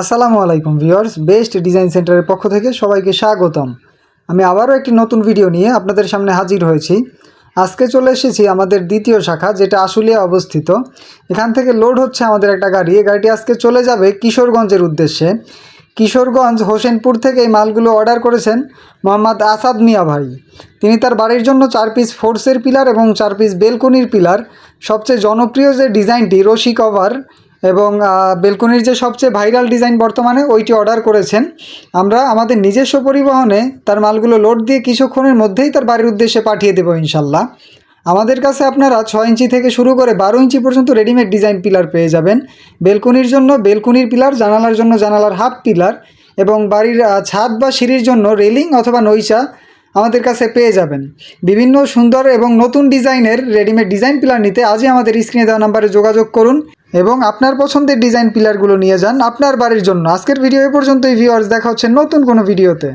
আসসালামু আলাইকুম viewers, best design সেন্টারের পক্ষ থেকে সবাইকে স্বাগতম। আমি আবারও একটি নতুন ভিডিও নিয়ে আপনাদের সামনে হাজির হয়েছি। আজকে চলে এসেছি আমাদের দ্বিতীয় শাখা, যেটা আশুলিয়া অবস্থিত। এখান থেকে লোড হচ্ছে আমাদের একটা গাড়ি। এই গাড়িটি আজকে চলে যাবে কিশোরগঞ্জের উদ্দেশ্যে। কিশোরগঞ্জ হোসেনপুর থেকে এই মালগুলো অর্ডার করেছেন মোহাম্মদ আসাদ মিয়া ভাই। তিনি তার বাড়ির জন্য 4 পিস ফোর্সের পিলার এবং 4 পিস বেলকনির পিলার, সবচেয়ে জনপ্রিয় যে ডিজাইনটি রশি কভার এবং বেলকনির যে সবচেয়ে ভাইরাল ডিজাইন বর্তমানে ওইটি অর্ডার করেছেন। আমরা আমাদের নিজস্ব পরিবহনে তার মালগুলো লোড দিয়ে কিছুক্ষণের মধ্যেই তার বাড়ির উদ্দেশ্যে পাঠিয়ে দেবো ইনশাল্লাহ। আমাদের কাছে আপনারা 6 ইঞ্চি থেকে শুরু করে 12 ইঞ্চি পর্যন্ত রেডিমেড ডিজাইন পিলার পেয়ে যাবেন। বেলকনির জন্য বেলকনির পিলার, জানালার জন্য জানালার হাফ পিলার এবং বাড়ির ছাদ বা সিঁড়ির জন্য রেলিং অথবা নইচা আমাদের কাছে পেয়ে যাবেন। বিভিন্ন সুন্দর এবং নতুন ডিজাইনের রেডিমেড ডিজাইন পিলার নিতে আজই আমাদের স্ক্রিনে দেওয়া নাম্বারে যোগাযোগ করুন এবং আপনার পছন্দের ডিজাইন পিলারগুলো নিয়ে যান আপনার বাড়ির জন্য। আজকের ভিডিও এ পর্যন্তই ভিউয়ার্স, দেখা হচ্ছে নতুন কোনো ভিডিওতে।